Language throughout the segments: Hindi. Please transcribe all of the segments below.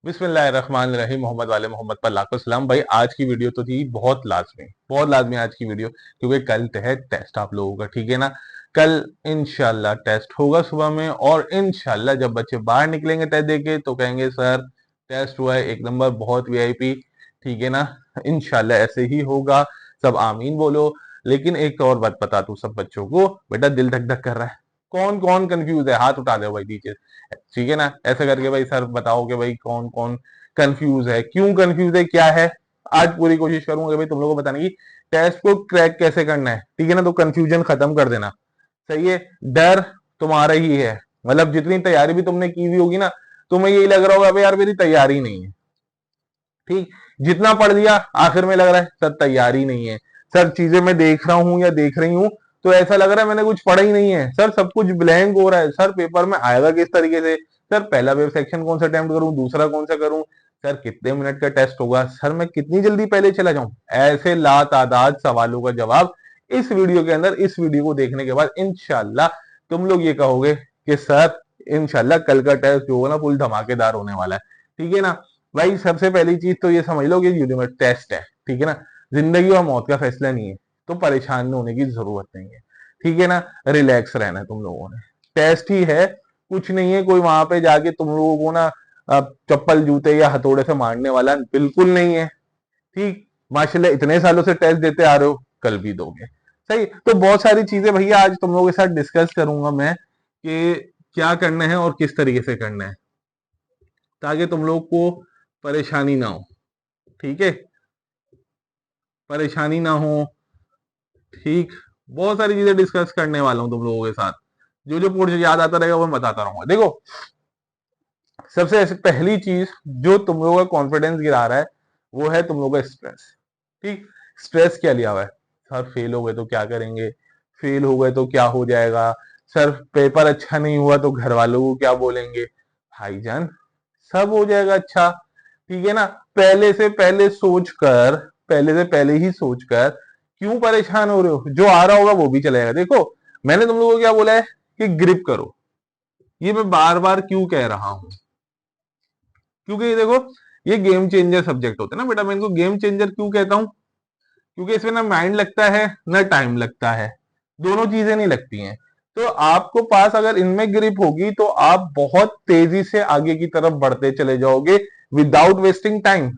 बिस्मिल्लाहिर्रहमानिर्रहीम। मोहम्मद वाले मोहम्मद पर लाखों सलाम। भाई आज की वीडियो तो थी बहुत लाजमी आज की वीडियो, क्योंकि कल है टेस्ट आप लोगों का, ठीक है ना। कल इंशाल्लाह टेस्ट होगा सुबह में, और इंशाल्लाह जब बच्चे बाहर निकलेंगे टेस्ट देके तो कहेंगे सर टेस्ट हुआ है एक नंबर, बहुत वीआईपी, ठीक है ना। इंशाल्लाह ऐसे ही होगा, सब आमीन बोलो। लेकिन एक और बात बता तू सब बच्चों को, बेटा दिल धक धक कर रहा है, कौन कौन कंफ्यूज है हाथ उठा दो भाई नीचे, ठीक है ना। ऐसे करके भाई सर बताओ कि भाई कौन कौन कंफ्यूज है, क्यों कंफ्यूज है, क्या है। आज पूरी कोशिश करूंगा भाई तुम लोगों को बताने की टेस्ट को क्रैक कैसे करना है, ठीक है ना। तो कंफ्यूजन खत्म कर देना, सही है। डर तुम्हारा ही है, मतलब जितनी तैयारी भी तुमने की हुई होगी ना, तुम्हें यही लग रहा होगा भाई यार मेरी तैयारी नहीं है, ठीक। जितना पढ़ लिया आखिर में लग रहा है सर तैयारी नहीं है, सर चीजें मैं देख रहा हूं या देख रही हूं तो ऐसा लग रहा है मैंने कुछ पढ़ा ही नहीं है, सर सब कुछ ब्लैंक हो रहा है, सर पेपर में आएगा किस तरीके से, सर पहला वेब सेक्शन कौन सा अटेम्प्ट करूं, दूसरा कौन सा करूं, सर कितने मिनट का टेस्ट होगा, सर मैं कितनी जल्दी पहले चला जाऊं। ऐसे लातादाद सवालों का जवाब इस वीडियो के अंदर, इस वीडियो को देखने के बाद इंशाल्लाह तुम लोग ये कहोगे कि सर इंशाल्लाह कल का टेस्ट जो होगा ना फुल धमाकेदार होने वाला है, ठीक है ना। भाई सबसे पहली चीज तो ये समझ लो कि यूनिवर्स टेस्ट है, ठीक है ना। जिंदगी और मौत का फैसला नहीं है, तो परेशान होने की जरूरत नहीं है, ठीक है ना। रिलैक्स रहना है तुम लोगों ने, टेस्ट ही है, कुछ नहीं है। कोई वहां पे जाके तुम लोगों को ना चप्पल जूते या हथौड़े से मारने वाला बिल्कुल नहीं है, ठीक। माशाल्लाह इतने सालों से टेस्ट देते आ रहे हो, कल भी दोगे, सही। तो बहुत सारी चीजें भैया आज तुम लोगों के साथ डिस्कस करूंगा मैं कि क्या करना है और किस तरीके से करना है, ताकि तुम लोग को परेशानी ना हो, ठीक है, परेशानी ना हो, ठीक। बहुत सारी चीजें डिस्कस करने वाला हूं तुम लोगों के साथ, जो जो पूर्ण याद आता रहेगा वो मैं बताता रहूंगा। देखो सबसे ऐसे पहली चीज जो तुम लोगों का कॉन्फिडेंस गिरा रहा है वो है तुम लोगों का स्ट्रेस, ठीक। स्ट्रेस क्या लिया हुआ है, सर फेल हो गए तो क्या करेंगे, फेल हो गए तो क्या हो जाएगा, सर पेपर अच्छा नहीं हुआ तो घर वालों को क्या बोलेंगे। भाईजान सब हो जाएगा अच्छा, ठीक है ना। पहले से पहले ही सोचकर क्यों परेशान हो रहे हो, जो आ रहा होगा वो भी चलेगा। देखो मैंने तुम लोगों को क्या बोला है कि ग्रिप करो, ये मैं बार बार क्यों कह रहा हूं, क्योंकि ये देखो ये गेम चेंजर सब्जेक्ट होते हैं ना बेटा। मैं इनको गेम चेंजर क्यों कहता हूं, क्योंकि इसमें ना माइंड लगता है ना टाइम लगता है, दोनों चीजें नहीं लगती हैं। तो आपको पास अगर इनमें ग्रिप होगी तो आप बहुत तेजी से आगे की तरफ बढ़ते चले जाओगे विदाउट वेस्टिंग टाइम,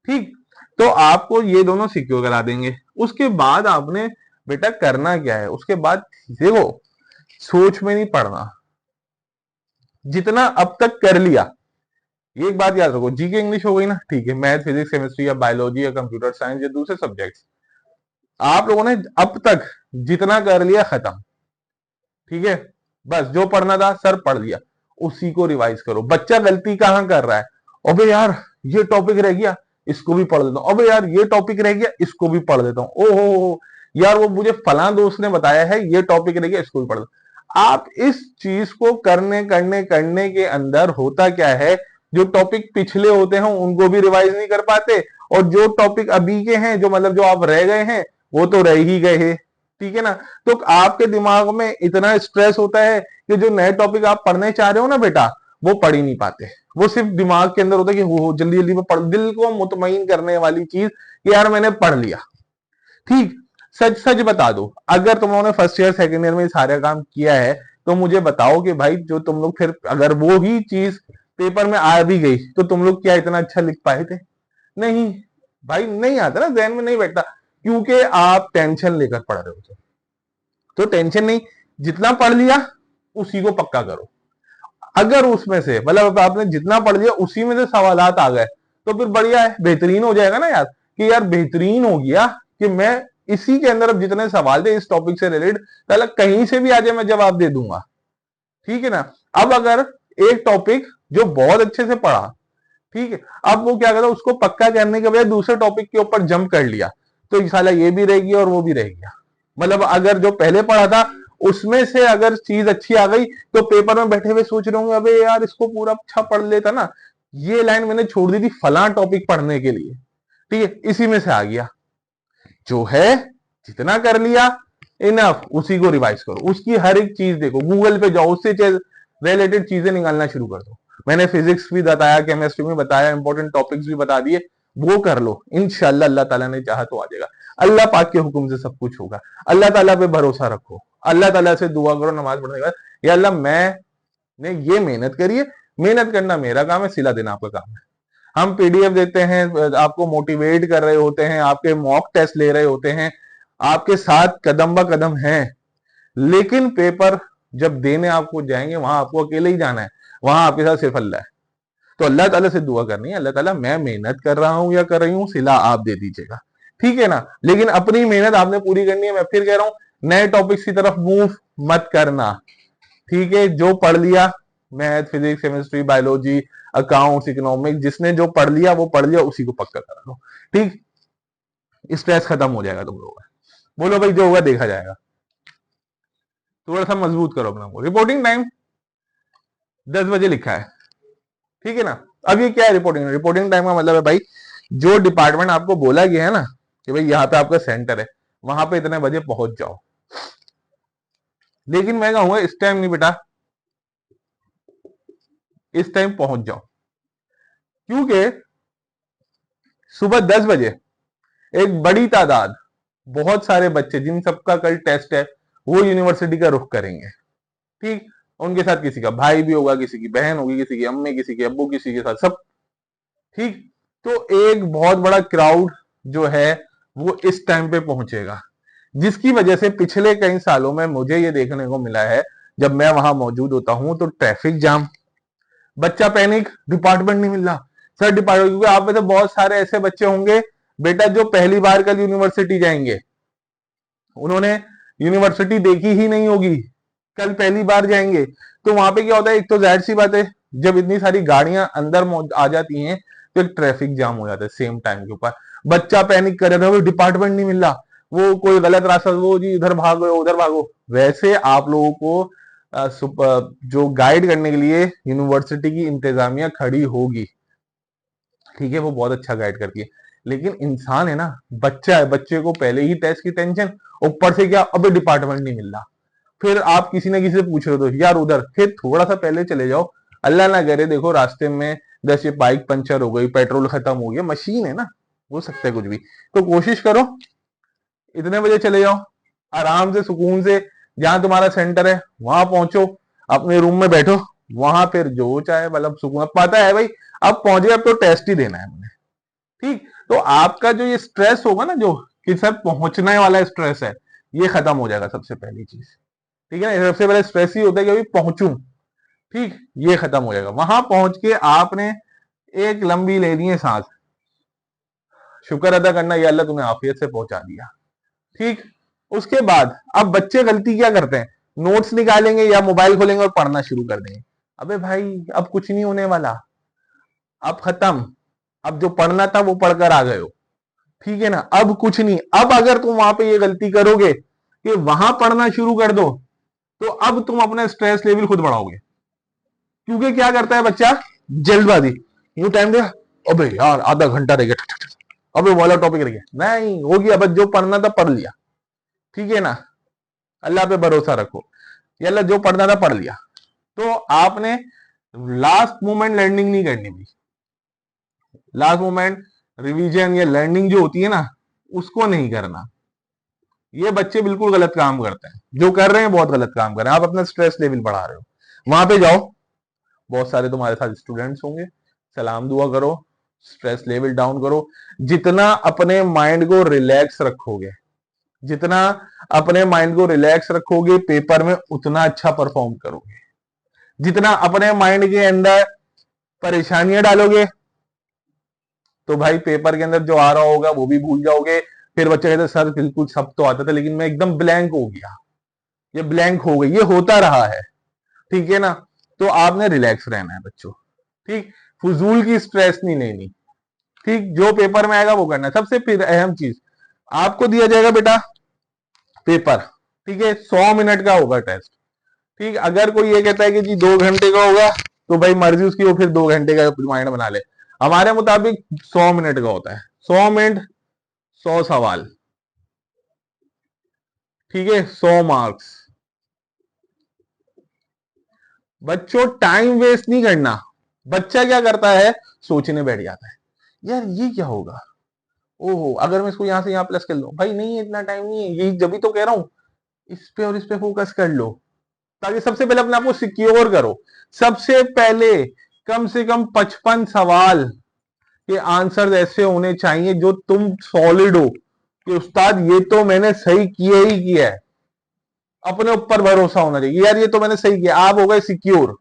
ठीक। तो आपको ये दोनों सिक्योर करा देंगे। उसके बाद आपने बेटा करना क्या है, उसके बाद देखो सोच में नहीं पड़ना, जितना अब तक कर लिया। ये एक बात याद रखो, जीके इंग्लिश हो गई ना, ठीक है, मैथ फिजिक्स केमिस्ट्री या बायोलॉजी या कंप्यूटर साइंस या दूसरे सब्जेक्ट्स, आप लोगों ने अब तक जितना कर लिया खत्म, ठीक है। बस जो पढ़ना था सर पढ़ लिया, उसी को रिवाइज करो। बच्चा गलती कहां कर रहा है, अबे यार ये टॉपिक रह गया, इसको भी पढ़ देता हूं, अबे यार ये टॉपिक रह गया, इसको भी पढ़ देता हूं, ओहो यार वो मुझे फलां दोस्त ने बताया है ये टॉपिक रह गया, इसको भी पढ़ दो। आप इस चीज को करने करने करने के अंदर होता क्या है, जो टॉपिक पिछले होते हैं उनको भी रिवाइज नहीं कर पाते, और जो टॉपिक अभी के हैं, जो मतलब जो आप रह गए हैं वो तो रह ही गए हैं, ठीक है ना। तो आपके दिमाग में इतना स्ट्रेस होता है कि जो नए टॉपिक आप पढ़ने चाह रहे हो ना बेटा, वो पढ़ ही नहीं पाते। वो सिर्फ दिमाग के अंदर होता है कि वो जल्दी जल्दी में पढ़, दिल को मुतमईन करने वाली चीज कि यार मैंने पढ़ लिया, ठीक। सच सच बता दो, अगर तुम लोगों ने फर्स्ट ईयर सेकंड ईयर में सारा काम किया है तो मुझे बताओ कि भाई जो तुम लोग फिर अगर वो ही चीज पेपर में आ भी गई तो तुम लोग क्या इतना अच्छा लिख पाए थे, नहीं। भाई नहीं आता ना, जहन में नहीं बैठता, क्योंकि आप टेंशन लेकर पढ़ रहे हो। तो टेंशन नहीं, जितना पढ़ लिया उसी को पक्का करो। अगर उसमें से मतलब आपने जितना पढ़ लिया उसी में से सवालात आ गए तो फिर बढ़िया है, बेहतरीन हो जाएगा ना यार, कि यार बेहतरीन हो गया कि मैं इसी के अंदर अब जितने सवाल थे इस टॉपिक से रिलेटेड पहले कहीं से भी आ जाए मैं जवाब दे दूंगा, ठीक है ना। अब अगर एक टॉपिक जो बहुत अच्छे से पढ़ा, ठीक है, अब वो क्या करता उसको पक्का करने के बजाय दूसरे टॉपिक के ऊपर जंप कर लिया, तो साला ये भी रह गया और वो भी रह गया। मतलब अगर जो पहले पढ़ा था उसमें से अगर चीज अच्छी आ गई तो पेपर में बैठे हुए सोच रहे होंगे अबे यार इसको पूरा अच्छा पढ़ लेता ना, ये लाइन मैंने छोड़ दी थी फलां टॉपिक पढ़ने के लिए, ठीक है, इसी में से आ गया। जो है जितना कर लिया इनफ, उसी को रिवाइज करो, उसकी हर एक चीज देखो, गूगल पे जाओ, उससे रिलेटेड चीजें निकालना शुरू कर दो। मैंने फिजिक्स भी बताया, केमिस्ट्री में बताया, इंपॉर्टेंट टॉपिक्स भी बता दिए, वो कर लो, इंशाल्लाह अल्लाह ताला ने चाहा तो आ जाएगा। अल्लाह पाक के हुक्म से सब कुछ होगा। अल्लाह ताला पे भरोसा रखो, अल्लाह ताला से दुआ करो नमाज पढ़ने के बाद, या अल्लाह मैंने ये मेहनत करी है, मेहनत करना मेरा काम है, सिला देना आपका काम है। हम पीडीएफ देते हैं, आपको मोटिवेट कर रहे होते हैं, आपके मॉक टेस्ट ले रहे होते हैं, आपके साथ कदम ब कदम हैं, लेकिन पेपर जब देने आपको जाएंगे वहां आपको अकेले ही जाना है, वहां आपके साथ सिर्फ अल्लाह है। तो अल्लाह ताला से दुआ करनी है, अल्लाह ताला मैं मेहनत कर रहा हूं या कर रही हूं, सिला आप दे दीजिएगा, ठीक है ना। लेकिन अपनी मेहनत आपने पूरी करनी है। मैं फिर कह रहा हूं नए टॉपिक्स की तरफ मूव मत करना, ठीक है। जो पढ़ लिया, math, physics, chemistry, biology, accounts, economics, जिसने जो पढ़ लिया वो पढ़ लिया, उसी को पक्का करा लो, ठीक। स्ट्रेस खत्म हो जाएगा तुम लोगों का। बोलो भाई जो होगा देखा जाएगा। थोड़ा सा मजबूत करो अपना को। रिपोर्टिंग टाइम 10 बजे लिखा है, ठीक है ना। अब ये क्या है रिपोर्टिंग? रिपोर्टिंग टाइम का मतलब है भाई जो डिपार्टमेंट आपको बोला गया है ना कि भाई यहाँ पे आपका सेंटर है, वहां पे इतने बजे पहुंच जाओ। लेकिन मैं कहूंगा इस टाइम नहीं बेटा, इस टाइम पहुंच जाओ, क्योंकि सुबह 10 बजे एक बड़ी तादाद, बहुत सारे बच्चे जिन सबका कल टेस्ट है, वो यूनिवर्सिटी का रुख करेंगे, ठीक। उनके साथ किसी का भाई भी होगा, किसी की बहन होगी, किसी की अम्मी, किसी के अब्बू, किसी के साथ सब, ठीक। तो एक बहुत बड़ा क्राउड जो है वो इस टाइम पे पहुंचेगा, जिसकी वजह से पिछले कई सालों में मुझे ये देखने को मिला है, जब मैं वहां मौजूद होता हूं तो ट्रैफिक जाम, बच्चा पैनिक, डिपार्टमेंट नहीं मिल रहा सर, डिपार्टमेंट, क्योंकि आप में से बहुत सारे ऐसे बच्चे होंगे बेटा जो पहली बार कल यूनिवर्सिटी जाएंगे, उन्होंने यूनिवर्सिटी देखी ही नहीं होगी, कल पहली बार जाएंगे। तो वहां पे क्या होता है, एक तो जाहिर सी बात है जब इतनी सारी गाड़ियां अंदर आ जाती हैं तो एक ट्रैफिक जाम हो जाता है सेम टाइम के ऊपर। बच्चा पैनिक कर रहा था, डिपार्टमेंट नहीं मिल रहा, वो कोई गलत रास्ता, वो जी इधर भागो उधर भागो। वैसे आप लोगों को जो गाइड करने के लिए यूनिवर्सिटी की इंतजामिया खड़ी होगी, ठीक है, वो बहुत अच्छा गाइड करती है। लेकिन इंसान है ना, बच्चा है, बच्चे को पहले ही टेस्ट की टेंशन, ऊपर से क्या अबे डिपार्टमेंट नहीं मिल रहा, फिर आप किसी ना किसी से पूछ रहे हो तो यार उधर, फिर थोड़ा सा पहले चले जाओ। अल्लाह ना करे देखो रास्ते में जैसे बाइक पंचर हो गई, पेट्रोल खत्म हो गया, मशीन है ना, हो सकता है कुछ भी। तो कोशिश करो इतने बजे चले जाओ, आराम से सुकून से, जहां तुम्हारा सेंटर है वहां पहुंचो, अपने रूम में बैठो, वहां फिर जो चाहे मतलब सुकून, अब पता है भाई अब पहुंचे, अब तो टेस्ट ही देना है मुझे, ठीक। तो आपका जो ये स्ट्रेस होगा ना, जो कि सर पहुंचने वाला स्ट्रेस है, ये खत्म हो जाएगा सबसे पहली चीज, ठीक है ना। सबसे पहले स्ट्रेस ही होता है कि अभी पहुंचूं, ठीक, ये खत्म हो जाएगा। वहां पहुंच के आपने एक लंबी लेनी है सांस, शुक्र अदा करना ये अल्लाह तुम्हें आफियत से पहुंचा दिया, ठीक। उसके बाद अब बच्चे गलती क्या करते हैं, नोट्स निकालेंगे या मोबाइल खोलेंगे और पढ़ना शुरू कर देंगे। अबे भाई अब कुछ नहीं होने वाला, अब खत्म, अब जो पढ़ना था वो पढ़कर आ गए हो, ठीक है ना। अब कुछ नहीं, अब अगर तुम वहां पे ये गलती करोगे कि वहां पढ़ना शुरू कर दो, तो अब तुम अपना स्ट्रेस लेवल खुद बढ़ाओगे। क्योंकि क्या करता है बच्चा, जल्दबाजी, यूं टाइम दिया, अबे यार आधा घंटा रह गया, अबे वाला टॉपिक रह गया, नहीं हो गया, बस जो पढ़ना था पढ़ लिया, ठीक है ना। अल्लाह पे भरोसा रखो, ये अल्लाह जो पढ़ना था पढ़ लिया। तो आपने लास्ट मोमेंट लर्निंग नहीं करनी भाई, लास्ट मोमेंट रिवीजन या लर्निंग जो होती है ना, उसको नहीं करना। ये बच्चे बिल्कुल गलत काम करते हैं, जो कर रहे हैं बहुत गलत काम कर रहे हैं। आप अपना स्ट्रेस लेवल बढ़ा रहे हो। वहां पे जाओ, बहुत सारे तुम्हारे साथ स्टूडेंट्स होंगे, सलाम दुआ करो, स्ट्रेस लेवल डाउन करो। जितना अपने माइंड को रिलैक्स रखोगे, जितना अपने माइंड को रिलैक्स रखोगे, पेपर में उतना अच्छा परफॉर्म करोगे। जितना अपने माइंड के अंदर परेशानियां डालोगे, तो भाई पेपर के अंदर जो आ रहा होगा वो भी भूल जाओगे। फिर बच्चे कहते सर बिल्कुल सब तो आता था लेकिन मैं एकदम ब्लैंक हो गया, ये ब्लैंक हो गई, ये होता रहा है, ठीक है ना। तो आपने रिलैक्स रहना है बच्चों, ठीक, फजूल की स्ट्रेस नहीं लेनी, ठीक। जो पेपर में आएगा वो करना है। सबसे फिर अहम चीज, आपको दिया जाएगा बेटा पेपर, ठीक है, 100 मिनट का होगा टेस्ट, ठीक। अगर कोई ये कहता है कि जी 2 घंटे का होगा, तो भाई मर्जी उसकी, वो फिर 2 घंटे का माइंड बना ले। हमारे मुताबिक 100 मिनट का होता है, 100 मिनट 100 सवाल, ठीक है, 100 मार्क्स। बच्चों टाइम वेस्ट नहीं करना, बच्चा क्या करता है, सोचने बैठ जाता है, यार ये क्या होगा, ओहो अगर मैं इसको यहां से यहां प्लस कर लूं, भाई नहीं इतना टाइम नहीं है, यही जब भी तो कह रहा हूं इस पे और इस पे फोकस कर लो, ताकि सबसे पहले अपने आप को सिक्योर करो। सबसे पहले कम से कम 55 सवाल के आंसर ऐसे होने चाहिए जो तुम सॉलिड हो कि उस्ताद ये तो मैंने सही किया ही किया है, अपने ऊपर भरोसा होना चाहिए, यार ये तो मैंने सही किया, आप हो गए सिक्योर,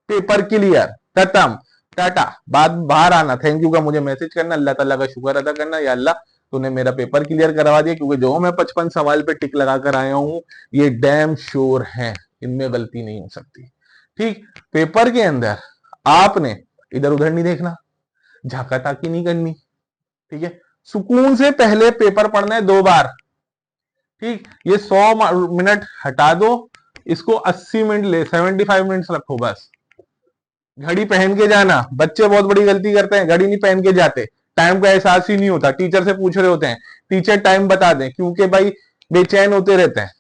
पेपर क्लियर, खत्म, टाटा, बाद बाहर आना, थैंक यू का मुझे मैसेज करना, अल्लाह ताला का शुक्र अदा करना, या अल्लाह तूने मेरा पेपर क्लियर करवा दिया, क्योंकि जो मैं 55 सवाल पे टिक लगा कर आया हूं ये डैम श्योर है, इनमें गलती नहीं हो सकती। ठीक, पेपर के अंदर आपने इधर उधर नहीं देखना, झाका ताकी नहीं करनी, ठीक है, सुकून से पहले पेपर पढ़ना है 2 बार। ठीक, ये 100 मिनट हटा दो, इसको 80 मिनट ले, 75 मिनट्स रखो बस। घड़ी पहन के जाना, बच्चे बहुत बड़ी गलती करते हैं, घड़ी नहीं पहन के जाते, टाइम का एहसास ही नहीं होता, टीचर से पूछ रहे होते हैं, टीचर टाइम बता दें, क्योंकि भाई बेचैन होते रहते हैं,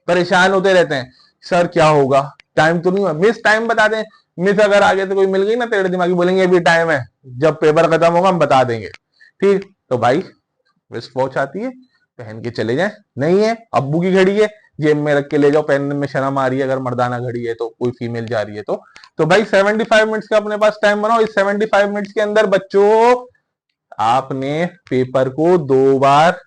परेशान होते रहते हैं, सर क्या होगा, टाइम तो नहीं हुआ, मिस टाइम बता दें, मिस अगर आगे तो कोई मिल गई ना तेरे दिमागी, बोलेंगे अभी टाइम है, जब पेपर खत्म होगा हम बता देंगे। ठीक, तो भाई वेस्ट वॉच आती है, पहन के चले जाए, नहीं है अब्बू की घड़ी है, जेब में रख के ले जाओ, पहनने में शर्म आ रही है अगर मर्दाना घड़ी है तो, कोई फीमेल जा रही है तो भाई 75 मिनट्स का अपने पास टाइम बनाओ, इस 75 मिनट्स के अंदर बच्चों आपने पेपर को 2 बार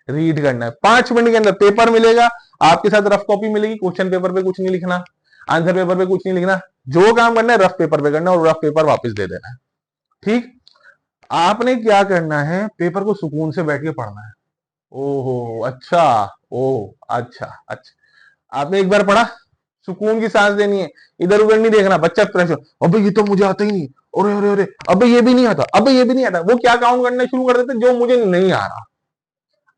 रीड करना है। 5 मिनट के अंदर पेपर मिलेगा, आपके साथ रफ कॉपी मिलेगी, क्वेश्चन पेपर पे कुछ नहीं लिखना, आंसर पेपर पे कुछ नहीं लिखना, जो काम करना है रफ पेपर पे करना और रफ पेपर वापस दे देना है। ठीक, आपने क्या करना है, पेपर को सुकून से बैठ के पढ़ना है। ओहो अच्छा, ओह अच्छा अच्छा, आपने एक बार पढ़ा, सुकून की सांस लेनी है, इधर उधर नहीं देखना, बच्चा प्रेशर, अबे ये तो मुझे आता ही नहीं, अरे अरे अरे, अबे ये भी नहीं आता, अबे ये भी नहीं आता, वो क्या काउंट करना शुरू कर देते जो मुझे नहीं आ रहा।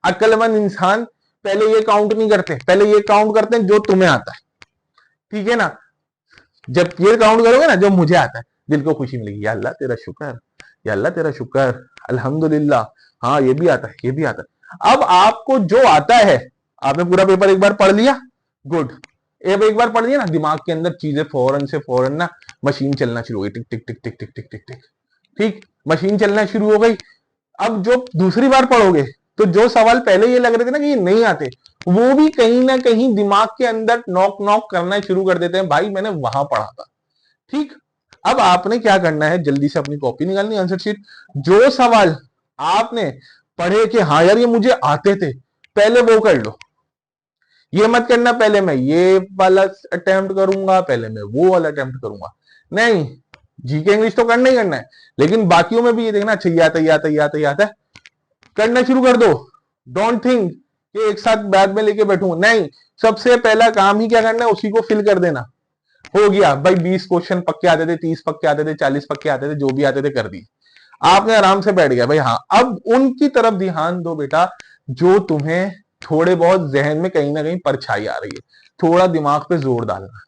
अक्लमंद इंसान पहले ये काउंट नहीं करते, पहले ये काउंट करते हैं जो तुम्हें आता है, ठीक है ना, जब ये काउंट करोगे ना जो मुझे आता है, दिल को खुशी मिलेगी, या अल्लाह तेरा शुक्र, या अल्लाह तेरा शुक्र, अल्हम्दुलिल्लाह, हाँ ये भी आता है, ये भी आता है। अब आपको जो आता है, आपने पूरा पेपर एक बार पढ़ लिया, गुड, एक बार पढ़ लिया ना, दिमाग के अंदर चीजें फौरन से फौरन ना मशीन चलना शुरू हो गई, टिक टिक टिक टिक टिक टिक टिक टिक, ठीक, मशीन चलना शुरू हो गई। अब जो दूसरी बार पढ़ोगे तो जो सवाल पहले ये लग रहे थे ना कि ये नहीं आते, वो भी कहीं ना कहीं दिमाग के अंदर नॉक नॉक करना शुरू कर देते हैं, भाई मैंने वहां पढ़ा था। ठीक, अब आपने क्या करना है, जल्दी से अपनी कॉपी निकालनी, आंसर शीट, जो सवाल आपने पढ़े कि हाँ यार ये मुझे आते थे, पहले वो कर लो। ये मत करना पहले मैं ये वाला अटेम्प्ट करूंगा, पहले मैं वो वाला अटेम्प्ट करूंगा, नहीं, जीके इंग्लिश तो करना ही करना है, लेकिन बाकियों में भी ये देखना, अच्छा ये आता ये आता है, करना शुरू कर दो। डोंट थिंक कि एक साथ बैग में लेके बैठूंगा, नहीं, सबसे पहला काम ही क्या करना है, उसी को फिल कर देना, हो गया भाई, 20 क्वेश्चन पक्के आते थे, 30 पक्के आते थे, 40 पक्के आते थे, जो भी आते थे कर दिए, आपने आराम से बैठ गया भाई। हाँ, अब उनकी तरफ ध्यान दो बेटा जो तुम्हें थोड़े बहुत जहन में कहीं ना कहीं परछाई आ रही है, थोड़ा दिमाग पे जोर डालना,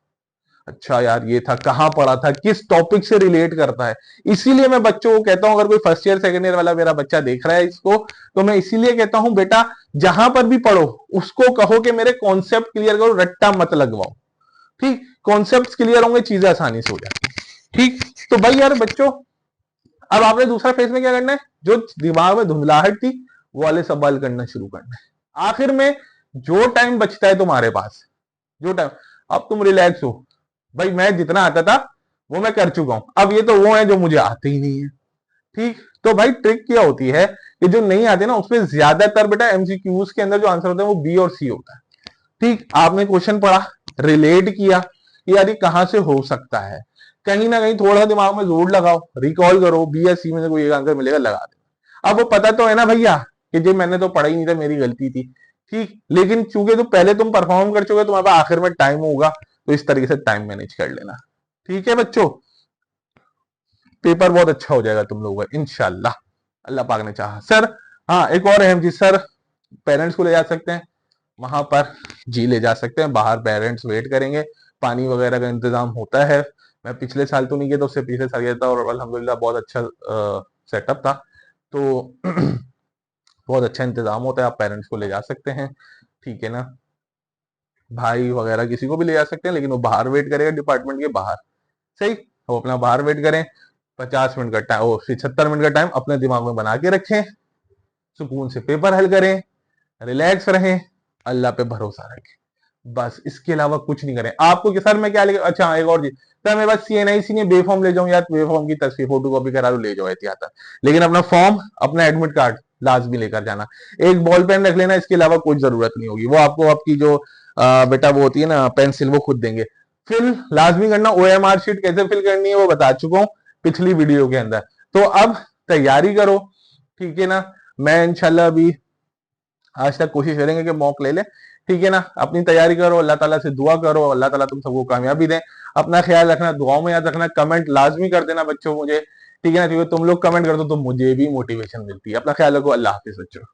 अच्छा यार ये था, कहां पढ़ा था, किस टॉपिक से रिलेट करता है। इसीलिए मैं बच्चों को कहता हूं, अगर कोई फर्स्ट ईयर सेकंड ईयर वाला मेरा बच्चा देख रहा है इसको, तो मैं इसीलिए कहता हूं बेटा जहां पर भी पढ़ो उसको कहो कि मेरे कॉन्सेप्ट क्लियर करो, रट्टा मत लगवाओ। ठीक, कॉन्सेप्ट क्लियर होंगे चीजें आसानी से हो जाती। ठीक, तो भाई यार बच्चों, अब आपने दूसरा फेज में क्या करना है, जो दिमाग में धुंधलाहट थी वो वाले सवाल करना शुरू करना है। आखिर में जो टाइम बचता है तुम्हारे पास, जो टाइम, अब तुम रिलैक्स हो, भाई मैं जितना आता था वो मैं कर चुका हूं, अब ये तो वो है जो मुझे आते ही नहीं है। ठीक, तो भाई ट्रिक क्या होती है कि जो नहीं आते ना उसमें ज्यादातर बेटा एमसीक्यूज के अंदर जो आंसर होता है वो बी और सी होता है। ठीक, आपने क्वेश्चन पढ़ा, रिलेट किया कि यार ये कहां से हो सकता है, कहीं ना कहीं थोड़ा दिमाग में जोर लगाओ, रिकॉल करो, बी या सी में से कोई एक आंसर मिलेगा, लगा दो। अब वो पता तो है ना भैया कि जो मैंने तो पढ़ा ही नहीं था, मेरी गलती थी। ठीक, लेकिन चूंकि तो पहले तुम परफॉर्म कर चुके, तुम्हारे पास आखिर में टाइम होगा, तो इस तरीके से टाइम मैनेज कर लेना। ठीक है बच्चों, पेपर बहुत अच्छा हो जाएगा तुम लोगों का इंशाल्लाह, अल्लाह पाक ने चाहा। सर हाँ, एक और अहम चीज, सर पेरेंट्स को ले जा सकते हैं वहां पर, जी ले जा सकते हैं, बाहर पेरेंट्स वेट करेंगे, पानी वगैरह का इंतजाम होता है, मैं पिछले साल तो नहीं गया था, उससे पिछले साल गया था और अल्हम्दुलिल्लाह बहुत अच्छा सेटअप था, तो बहुत अच्छा इंतजाम होता है, आप पेरेंट्स को ले जा सकते हैं, ठीक है ना, भाई वगैरह किसी को भी ले जा सकते हैं, लेकिन वो बाहर वेट करेगा डिपार्टमेंट के बाहर, सही। वो अपना बाहर वेट करें, 50 मिनट का टाइम, वो 76 मिनट का टाइम अपने दिमाग में बना के रखें, सुकून से पेपर हल करें, रिलैक्स रहें, अल्लाह पे भरोसा रखें, बस इसके अलावा कुछ नहीं करें। आपको कि सर मैं क्या लेके, अच्छा एक और चीज, सर मेरे पास CNIC ने बेफॉर्म ले जाऊं या बेफॉर्म की तस्वीर फोटो कॉपी करा लो, ले जाओ एहतियातन, लेकिन अपना फॉर्म, अपना एडमिट कार्ड लाजमी लेकर जाना, एक बॉल पेन रख लेना, इसके अलावा कोई जरूरत नहीं होगी, वो आपको आपकी जो बेटा वो होती है ना पेंसिल, वो खुद देंगे। फिल लाजमी करना, OMR शीट कैसे फिल करनी है वो बता चुका हूं पिछली वीडियो के अंदर। तो अब तैयारी करो, ठीक है ना। मैं इंशाल्लाह अभी आज तक कोशिश करेंगे कि मॉक ले ले, ठीक है ना। अपनी तैयारी करो, अल्लाह ताला से दुआ करो, अल्लाह ताला तुम सबको कामयाबी दें। अपना ख्याल रखना, दुआओं में याद रखना, कमेंट लाजमी कर देना बच्चों मुझे, ठीक है ना, क्योंकि तुम लोग कमेंट कर दो तो मुझे भी मोटिवेशन मिलती है। अपना ख्याल रखो, अल्लाह हाफिज बच्चों।